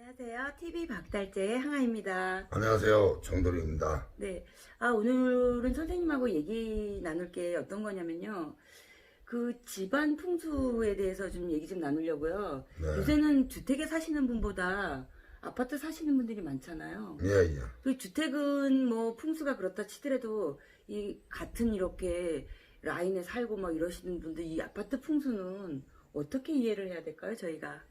안녕하세요. TV 박달재의 항아입니다. 안녕하세요. 정도리입니다. 네. 오늘은 선생님하고 얘기 나눌 게 어떤 거냐면요. 그 집안 풍수에 대해서 좀 얘기 좀 나누려고요. 네. 요새는 주택에 사시는 분보다 아파트 사시는 분들이 많잖아요. 예, 예. 그 주택은 뭐 풍수가 그렇다 치더라도 이 같은 이렇게 라인에 살고 막 이러시는 분들 이 아파트 풍수는 어떻게 이해를 해야 될까요, 저희가?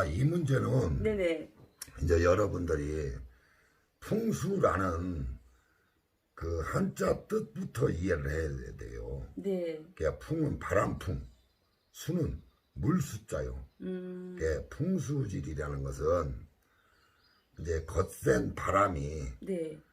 이 문제는 네네. 이제 여러분들이 풍수라는 그 한자 뜻부터 이해를 해야 돼요. 네. 그게 풍은 바람풍, 수는 물수자요. 그게 풍수질이라는 것은 이제 거센 바람이 네.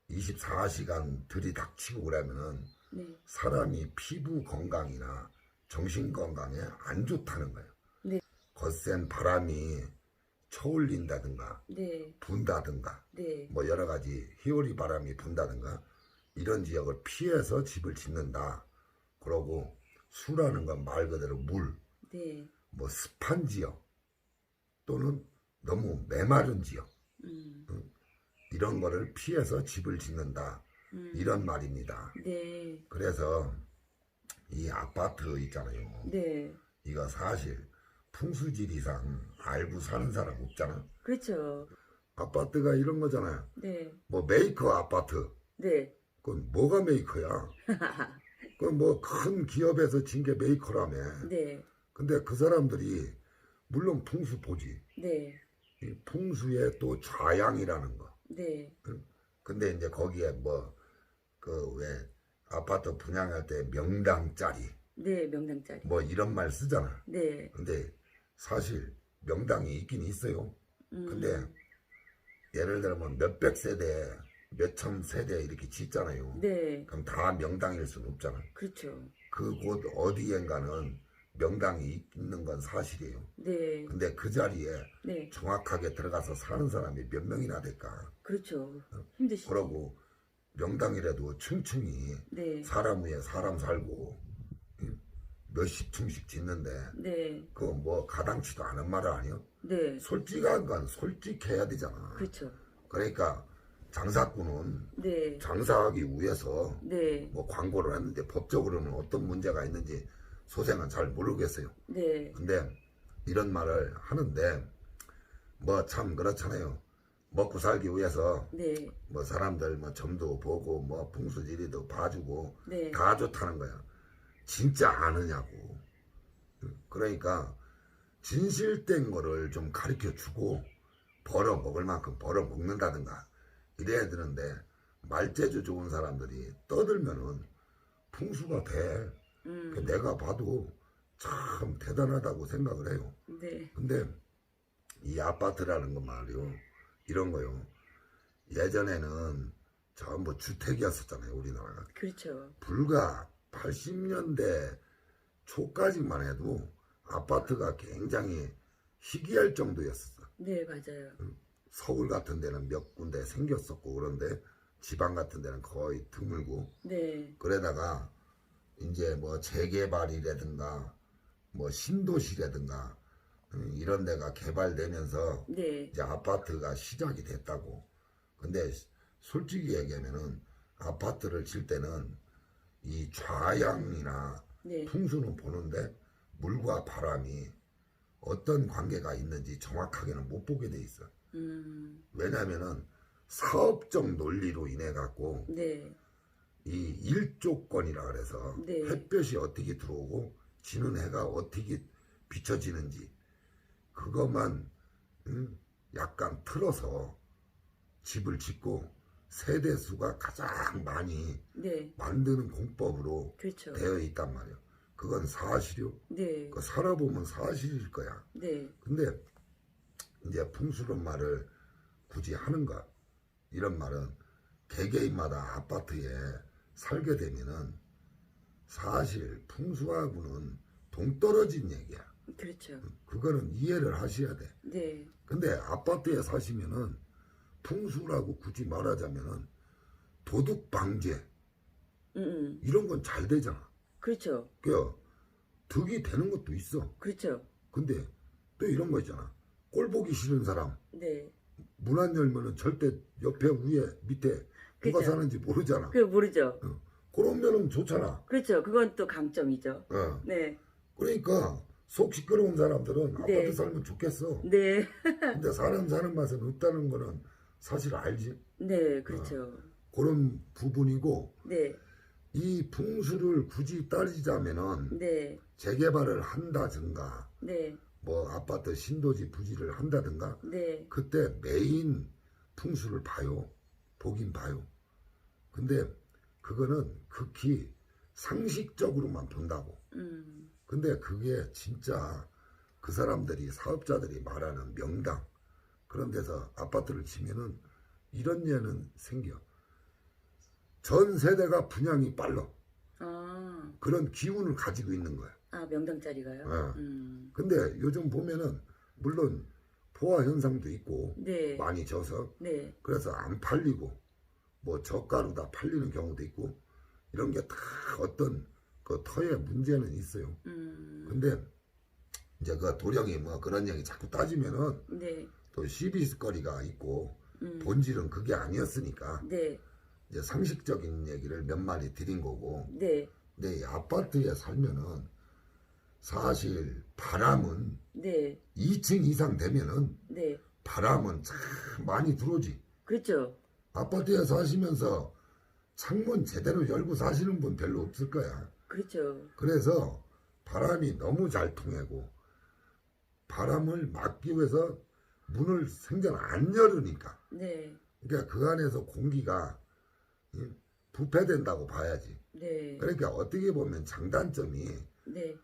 24시간 들이닥치고 그러면은 네. 사람이 피부 건강이나 정신 건강에 안 좋다는 거예요. 네. 거센 바람이 쳐올린다든가 네. 분다든가 네. 뭐 여러 가지 희오리 바람이 분다든가 이런 지역을 피해서 집을 짓는다. 그러고 수라는 건 말 그대로 물, 네. 뭐 습한 지역 또는 너무 메마른 지역 이런 거를 피해서 집을 짓는다. 이런 말입니다. 네. 그래서 이 아파트 있잖아요. 네. 이거 사실 풍수질 이상 알고 사는 사람 없잖아. 그렇죠. 아파트가 이런 거잖아요. 네. 뭐 메이커 아파트. 네. 그건 뭐가 메이커야? 그건 뭐 큰 기업에서 진 게 메이커라며. 네. 근데 그 사람들이 물론 풍수 보지. 네. 이 풍수의 또 좌양이라는 거. 네. 근데 이제 거기에 뭐 그 왜 아파트 분양할 때 명당짜리 네. 명당짜리. 뭐 이런 말 쓰잖아. 네. 근데 사실 명당이 있긴 있어요. 근데 예를 들면 몇백 세대, 몇천 세대 이렇게 짓잖아요. 네. 그럼 다 명당일 수는 없잖아. 그렇죠. 그 곳 어디엔가는 명당이 있는 건 사실이에요. 네. 근데 그 자리에 네. 정확하게 들어가서 사는 사람이 몇 명이나 될까? 그렇죠. 힘드시죠. 그러고 명당이라도 층층이 네. 사람 위에 사람 살고 몇십 층씩 짓는데 네. 그거 뭐 가당치도 않은 말 아니요? 네. 솔직한 건 솔직해야 되잖아. 그렇죠. 그러니까 장사꾼은 네. 장사하기 위해서 네. 뭐 광고를 했는데 법적으로는 어떤 문제가 있는지 소생은 잘 모르겠어요. 네. 근데 이런 말을 하는데 뭐 참 그렇잖아요. 먹고 살기 위해서 네. 뭐 사람들 뭐 점도 보고 뭐 풍수지리도 봐주고 네. 다 좋다는 거야. 진짜 아느냐고. 그러니까 진실된 거를 좀 가르쳐 주고 벌어 먹을 만큼 벌어 먹는다든가 이래야 되는데 말재주 좋은 사람들이 떠들면은 풍수가 돼. 내가 봐도 참 대단하다고 생각을 해요. 네. 근데 이 아파트라는 거 말이요. 이런 거요. 예전에는 전부 주택이었었잖아요. 우리나라가. 그렇죠. 불과 80년대 초까지만 해도 아파트가 굉장히 희귀할 정도였었어. 네, 맞아요. 서울 같은 데는 몇 군데 생겼었고 그런데 지방 같은 데는 거의 드물고 네. 그러다가 이제 뭐 재개발이라든가 뭐 신도시라든가 이런 데가 개발되면서 네. 이제 아파트가 시작이 됐다고. 근데 솔직히 얘기하면은 아파트를 질 때는 이 좌양이나 네. 풍수는 보는데 물과 바람이 어떤 관계가 있는지 정확하게는 못 보게 돼 있어. 왜냐면은 사업적 논리로 인해 갖고 네. 이 일조권이라 그래서 네. 햇볕이 어떻게 들어오고 지는 해가 어떻게 비춰지는지 그것만 약간 틀어서 집을 짓고 세대수가 가장 많이 네. 만드는 공법으로 그렇죠. 되어 있단 말이에요. 그건 사실이요. 네. 그 살아보면 사실일 거야. 네. 근데 이제 풍수론 말을 굳이 하는가? 이런 말은 개개인마다 아파트에 살게 되면은 사실 풍수하고는 동떨어진 얘기야. 그렇죠. 그거는 이해를 하셔야 돼. 네. 근데 아파트에 사시면은 풍수라고 굳이 말하자면은 도둑 방제 이런 건 잘 되잖아. 그렇죠. 그 득이 되는 것도 있어. 그렇죠. 근데 또 이런 거 있잖아. 꼴 보기 싫은 사람 네. 문 안 열면은 절대 옆에 위에 밑에 누가 그죠. 사는지 모르잖아. 그 모르죠. 그러면은 좋잖아. 그렇죠. 그건 또 강점이죠. 어. 네. 그러니까 속 시끄러운 사람들은 네. 아파트 살면 좋겠어. 네. 근데 사는 맛은 없다는 거는 사실 알지. 네, 그렇죠. 그런 부분이고 네. 이 풍수를 굳이 따지자면은 네. 재개발을 한다든가 네. 뭐 아파트 신도시 부지를 한다든가 네. 그때 메인 풍수를 봐요. 보긴 봐요. 근데 그거는 극히 상식적으로만 본다고. 근데 그게 진짜 그 사람들이 사업자들이 말하는 명당 그런 데서 아파트를 지면은 이런 예는 생겨. 전 세대가 분양이 빨라. 아, 그런 기운을 가지고 있는 거야. 아, 명당짜리가요? 어. 근데 요즘 보면은 물론 포화 현상도 있고 네. 많이 져서 네. 그래서 안 팔리고 뭐 저가로 다 팔리는 경우도 있고 이런 게 다 어떤 그 터의 문제는 있어요. 근데 이제 그 도령이 뭐 그런 얘기 자꾸 따지면은 네. 또 시비거리가 있고 본질은 그게 아니었으니까 네. 이제 상식적인 얘기를 몇 마디 드린 거고 네. 근데 이 아파트에 살면은 사실 바람은 네. 2층 이상 되면은 네. 바람은 참 많이 들어오지. 그렇죠. 아파트에 사시면서 창문 제대로 열고 사시는 분 별로 없을 거야. 그렇죠. 그래서 바람이 너무 잘 통하고 바람을 막기 위해서 문을 생전 안 열으니까 네. 그러니까 그 안에서 공기가 부패된다고 봐야지. 네. 그러니까 어떻게 보면 장단점이 네.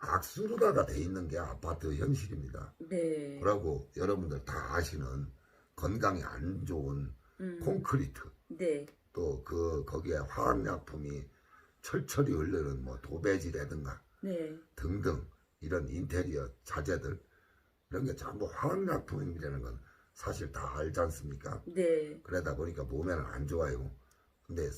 악수루다가 돼 있는 게 아파트 현실입니다. 네. 그러고 여러분들 다 아시는 건강에 안 좋은 콘크리트 네. 또 그 거기에 화학약품이 철철이 흐르는 뭐 도배지라든가 네. 등등 이런 인테리어 자재들 이런 게 전부 화학약품이라는 건 사실 다 알지 않습니까? 네. 그러다 보니까 몸에는 안 좋아요. 근데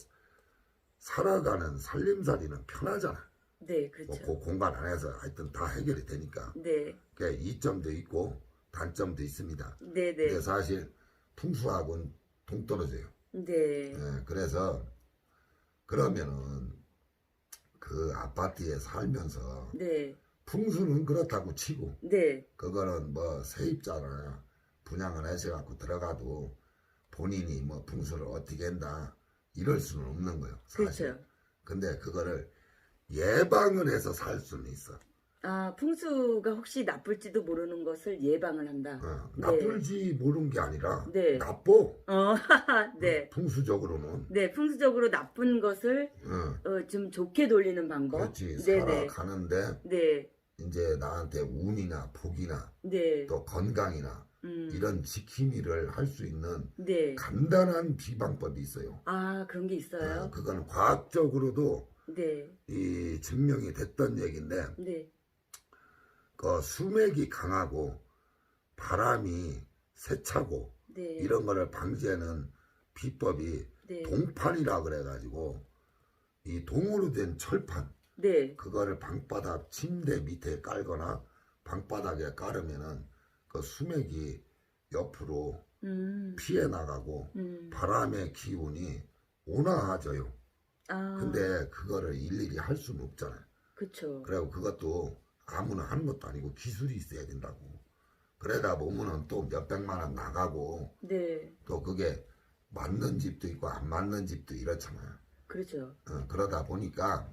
살아가는 살림살이는 편하잖아. 네. 뭐 그렇죠. 그 공간 안에서 하여튼 다 해결이 되니까. 네. 그게 이점도 있고 단점도 있습니다. 네. 근데 네. 사실 풍수하고는 동떨어져요. 네. 예, 그래서 그러면은 그 아파트에 살면서 네. 풍수는 그렇다고 치고 네. 그거는 뭐 세입자나 분양을 해서 들어가도 본인이 뭐 풍수를 어떻게 한다 이럴 수는 없는 거예요. 사실. 그렇죠. 근데 그거를 예방을 해서 살 수는 있어. 아, 풍수가 혹시 나쁠지도 모르는 것을 예방을 한다. 네. 나쁠지 모르는 게 아니라 네. 나빠. 네. 풍수적으로는. 네, 풍수적으로 나쁜 것을 좀 좋게 돌리는 방법. 그렇지. 네네. 살아가는데 네. 이제 나한테 운이나 복이나 네. 또 건강이나 이런 지킴이를 할 수 있는 네. 간단한 비방법이 있어요. 아, 그런 게 있어요? 그거는 과학적으로도 네. 이 증명이 됐던 얘기인데 네. 그 수맥이 강하고 바람이 세차고 네. 이런 거를 방지하는 비법이 네. 동판이라 그래가지고 이 동으로 된 철판 네. 그거를 방바닥 침대 밑에 깔거나 방바닥에 깔으면은 그 수맥이 옆으로 피해 나가고 바람의 기운이 온화해져요. 아. 근데 그거를 일일이 할 수는 없잖아요. 그쵸. 그리고 그것도 아무나 하는 것도 아니고 기술이 있어야 된다고. 그러다 보면은 또 몇백만 원 나가고 네. 또 그게 맞는 집도 있고 안 맞는 집도 이렇잖아요. 그렇죠. 그러다 보니까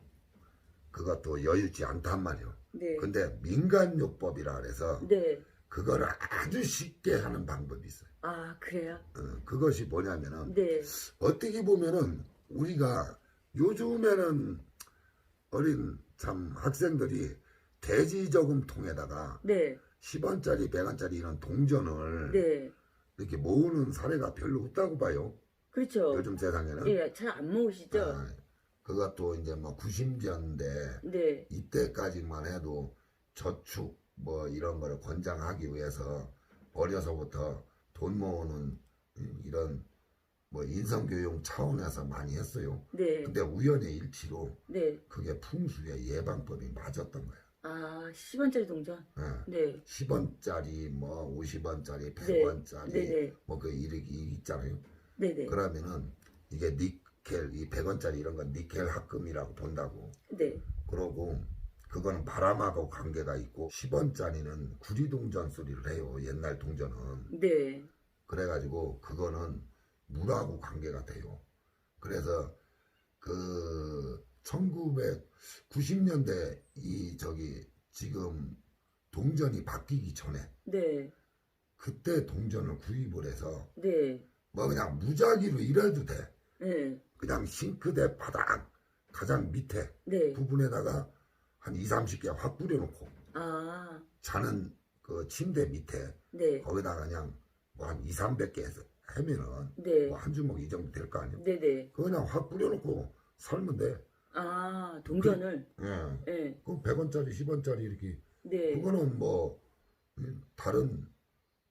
그것도 여유지 않단 말이에요. 네. 근데 민간요법이라 그래서 네. 그거를 아주 쉽게 하는 방법이 있어요. 아, 그래요? 그것이 뭐냐면은 네. 어떻게 보면은 우리가 요즘에는 어린 참 학생들이 대지저금통에다가 네. 10원짜리 100원짜리 이런 동전을 네. 이렇게 모으는 사례가 별로 없다고 봐요. 그렇죠. 요즘 세상에는. 예, 잘 안 모으시죠? 그것도 이제 뭐 90년대 네. 이때까지만 해도 저축 뭐 이런 거를 권장하기 위해서 어려서부터 돈 모으는 이런 뭐 인성교육 차원에서 많이 했어요. 네. 근데 우연의 일치로 네. 그게 풍수의 예방법이 맞았던 거예요. 아, 10원짜리 동전. 예. 네. 10원짜리 뭐 50원짜리 네. 100원짜리 네네. 뭐 그 이렇게 있잖아요. 네네. 그러면은 이게 니켈 이 100원짜리 이런 건 니켈 합금이라고 본다고. 네. 그러고 그거는 바람하고 관계가 있고 10원짜리는 구리동전 소리를 해요. 옛날 동전은. 네. 그래가지고 그거는 물하고 관계가 돼요. 그래서 그 1990년대 이 저기 지금 동전이 바뀌기 전에 네. 그때 동전을 구입을 해서 네. 뭐 그냥 무작위로 일해도 돼. 네. 그냥 싱크대 바닥 가장 밑에 네. 부분에다가 한 2, 30개 확 뿌려놓고 아, 자는 그 침대 밑에 네. 거기다가 그냥 뭐 한 2, 300개 해서 하면은 네. 뭐 한 주먹 이 정도 될 거 아니에요. 네네. 그거 그냥 확 뿌려놓고 살면 돼. 아, 동전을. 예. 네. 그 100원짜리, 10원짜리 이렇게 네. 그거는 뭐 다른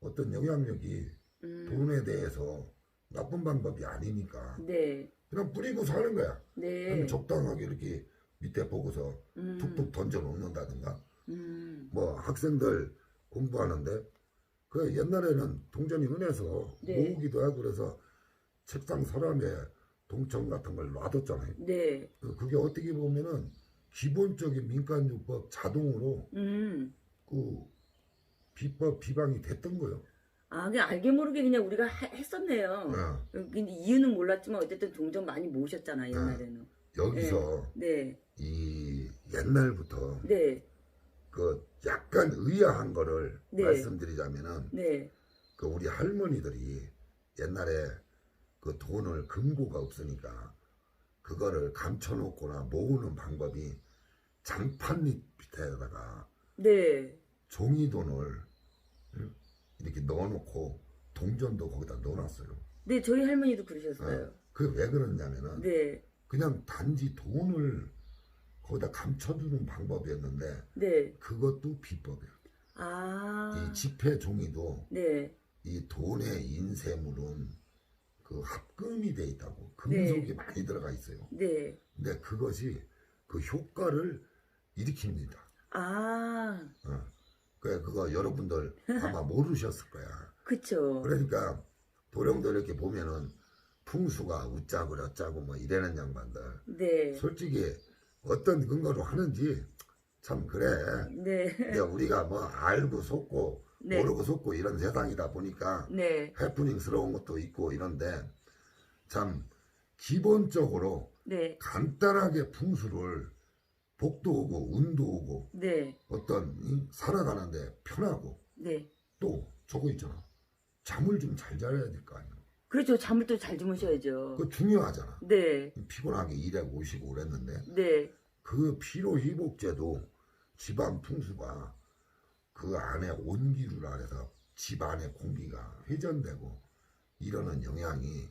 어떤 영향력이 돈에 대해서 나쁜 방법이 아니니까 네. 그냥 뿌리고 사는 거야. 네. 그냥 적당하게 이렇게 밑에 보고서 툭툭 던져 놓는다든가. 음. 뭐 학생들 공부하는데 그 옛날에는 동전이 흔해서 네. 모으기도 하고 그래서 책상 서랍에 동전 같은 걸 놔뒀잖아요. 네. 그게 어떻게 보면은 기본적인 민간요법 자동으로 그 비법 비방이 됐던 거예요. 아, 그냥 알게 모르게 그냥 우리가 했었네요. 근데 이유는 몰랐지만 어쨌든 동전 많이 모으셨잖아요, 옛날에는. 여기서 네. 이 옛날부터 네. 그 약간 의아한 거를 네. 말씀드리자면은 네. 그 우리 할머니들이 옛날에 그 돈을 금고가 없으니까 그거를 감춰놓거나 모으는 방법이 장판 밑에다가 네. 종이돈을 이렇게 넣어놓고 동전도 거기다 넣어놨어요. 네, 저희 할머니도 그러셨어요. 그게 왜 그러냐면은 네. 그냥 단지 돈을 거기다 감춰두는 방법이었는데 네. 그것도 비법이에요. 아. 이 지폐 종이도 네. 이 돈의 인쇄물은 그 합금이 돼 있다고 금속이 많이 들어가 있어요. 네. 근데 그것이 그 효과를 일으킵니다. 아. 그거 여러분들 아마 모르셨을 거야. 그쵸. 그러니까 도령도 이렇게 보면은 풍수가 웃자고 어쩌고 뭐 이래는 양반들 네. 솔직히 어떤 근거로 하는지 참 그래. 네. 근데 우리가 뭐 알고 속고 네. 모르고 속고 이런 세상이다 보니까 네. 해프닝스러운 것도 있고 이런데 참 기본적으로 네. 간단하게 풍수를 복도 오고 운도 오고 네. 어떤 살아가는데 편하고 네. 또 저거 있잖아. 잠을 좀 잘 자야 될 거 아니야. 그렇죠. 잠을 또 잘 주무셔야죠. 그거 중요하잖아. 네. 피곤하게 일하고 오시고 그랬는데 네. 그 피로회복제도 집안 풍수가 그 안에 온기류라 해서 집 안의 공기가 회전되고 이러는 영향이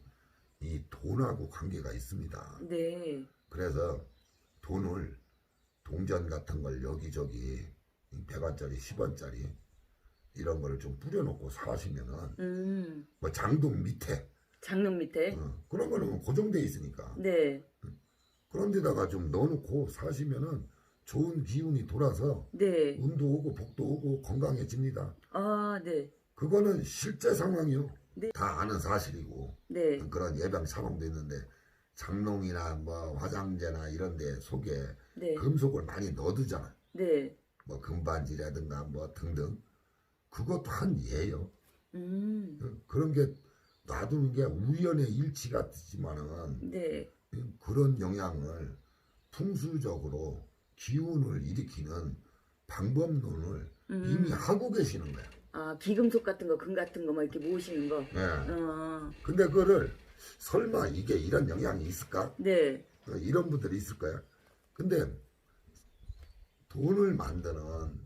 이 돈하고 관계가 있습니다. 네. 그래서 돈을 동전 같은 걸 여기저기 100원짜리 10원짜리 이런 거를 좀 뿌려놓고 사시면은 뭐 장동 밑에 장롱 밑에. 그런 거는 고정돼 있으니까 네. 그런 데다가 좀 넣어놓고 사시면은 좋은 기운이 돌아서 네. 운도 오고 복도 오고 건강해집니다. 아, 네. 그거는 실제 상황이요. 네. 다 아는 사실이고 네. 그런 예방 차범도 있는데 장롱이나 뭐 화장재나 이런 데 속에 네. 금속을 많이 넣어두잖아. 네. 뭐 금반지라든가 뭐 등등 그것도 한 예요. 그런 게 놔두는 게 우연의 일치 같지만은 네. 그런 영향을 풍수적으로 기운을 일으키는 방법론을 이미 하고 계시는 거야. 아, 비금속 같은 거, 금 같은 거, 막 이렇게 모으시는 거. 네. 근데 그거를 설마 이게 이런 영향이 있을까? 네. 이런 분들이 있을 거야. 근데 돈을 만드는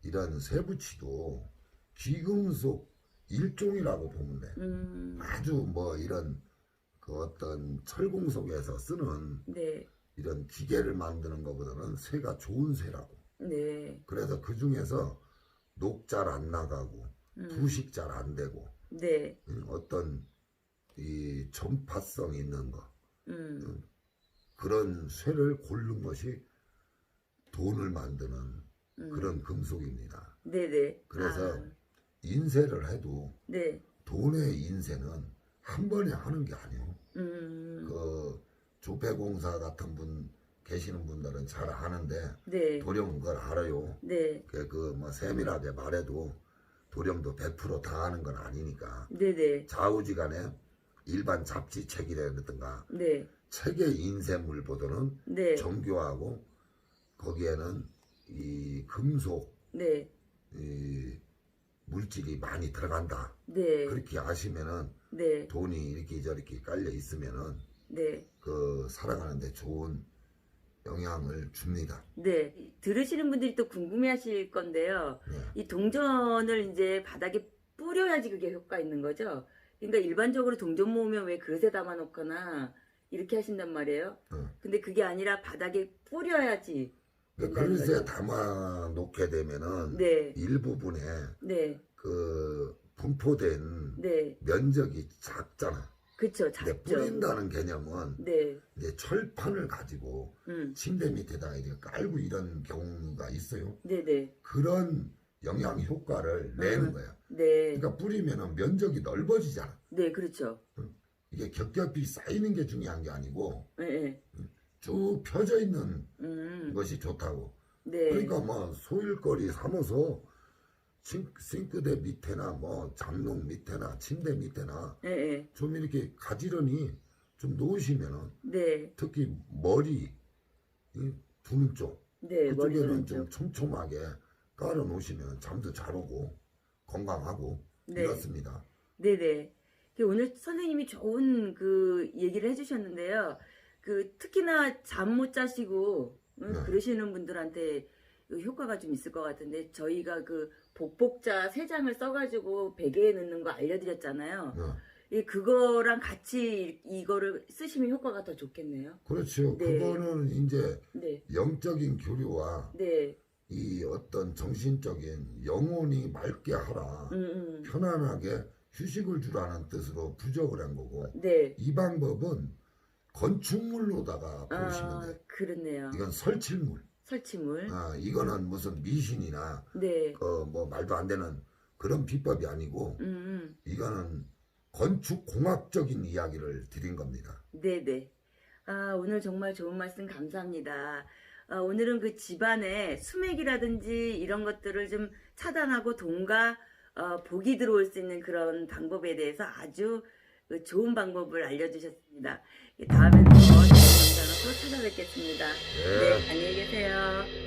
이런 쇠붙이도 귀금속 일종이라고 보면 돼. 아주 뭐 이런 그 어떤 철공속에서 쓰는 네. 이런 기계를 만드는 것보다는 쇠가 좋은 쇠라고. 네. 그래서 그 중에서 녹 잘 안 나가고 부식 잘 안 되고 네. 어떤 이 전파성 있는 거 그런 쇠를 고른 것이 돈을 만드는 그런 금속입니다. 네네. 그래서 아, 인쇄를 해도 네. 돈의 인쇄는 한 번에 하는 게 아니에요. 음, 그 조폐공사 같은 분 계시는 분들은 잘 아는데 네. 도령은 그걸 알아요. 네. 뭐 세밀하게 말해도 도령도 100%다 하는 건 아니니까 네네. 좌우지간에 일반 잡지 책이라든가 네. 책의 인쇄물보다는 네. 정교하고 거기에는 이 금속 네. 이 물질이 많이 들어간다. 네. 그렇게 아시면은 네. 돈이 이렇게 저렇게 깔려 있으면은 네. 그 살아가는데 좋은 영향을 줍니다. 네. 들으시는 분들이 또 궁금해 하실 건데요. 네. 이 동전을 이제 바닥에 뿌려야지 그게 효과 있는 거죠? 그러니까 일반적으로 동전 모으면 왜 그릇에 담아 놓거나 이렇게 하신단 말이에요. 근데 그게 아니라 바닥에 뿌려야지 된다는 그릇에 거죠. 담아 놓게 되면은 네. 일부분에 네. 그 분포된 네. 면적이 작잖아. 그쵸. 근데 작죠. 뿌린다는 개념은 네. 이제 철판을 가지고 침대 밑에다가 이렇게 깔고 이런 경우가 있어요. 네네. 그런 영양 효과를 내는 거야. 네. 그러니까 뿌리면은 면적이 넓어지잖아. 네, 그렇죠. 이게 겹겹이 쌓이는 게 중요한 게 아니고 네. 네. 쭉 펴져 있는 것이 좋다고. 네. 그러니까 뭐 소일거리 삼아서 싱크대 밑에나 뭐 잡농 밑에나 침대 밑에나 네. 네. 좀 이렇게 가지런히 좀 놓으시면은 네. 특히 머리 이 두는 쪽 네. 머리 그쪽에는 두는 좀 쪽. 촘촘하게 깔아 놓으시면 잠도 잘 오고 건강하고 네. 이렇습니다. 네네. 오늘 선생님이 좋은 그 얘기를 해주셨는데요. 그 특히나 잠 못 자시고 네. 그러시는 분들한테 그 효과가 좀 있을 것 같은데 저희가 그 복복자 3장을 써가지고 베개에 넣는 거 알려드렸잖아요. 네. 그거랑 같이 이거를 쓰시면 효과가 더 좋겠네요. 그렇죠. 네. 그거는 이제 네. 영적인 교류와 네. 이 어떤 정신적인 영혼이 맑게 하라 편안하게 휴식을 주라는 뜻으로 부적을 한 거고 네. 이 방법은 건축물로다가 보시면 돼. 그렇네요. 이건 설치물. 설치물. 이거는 무슨 미신이나 네. 뭐 말도 안 되는 그런 비법이 아니고 이거는 건축 공학적인 이야기를 드린 겁니다. 네네. 오늘 정말 좋은 말씀 감사합니다. 오늘은 그 집안에 수맥이라든지 이런 것들을 좀 차단하고 돈과 복이 들어올 수 있는 그런 방법에 대해서 아주 그 좋은 방법을 알려주셨습니다. 다음에는 더 좋은 영상으로 또 찾아뵙겠습니다. 네. 네, 안녕히 계세요.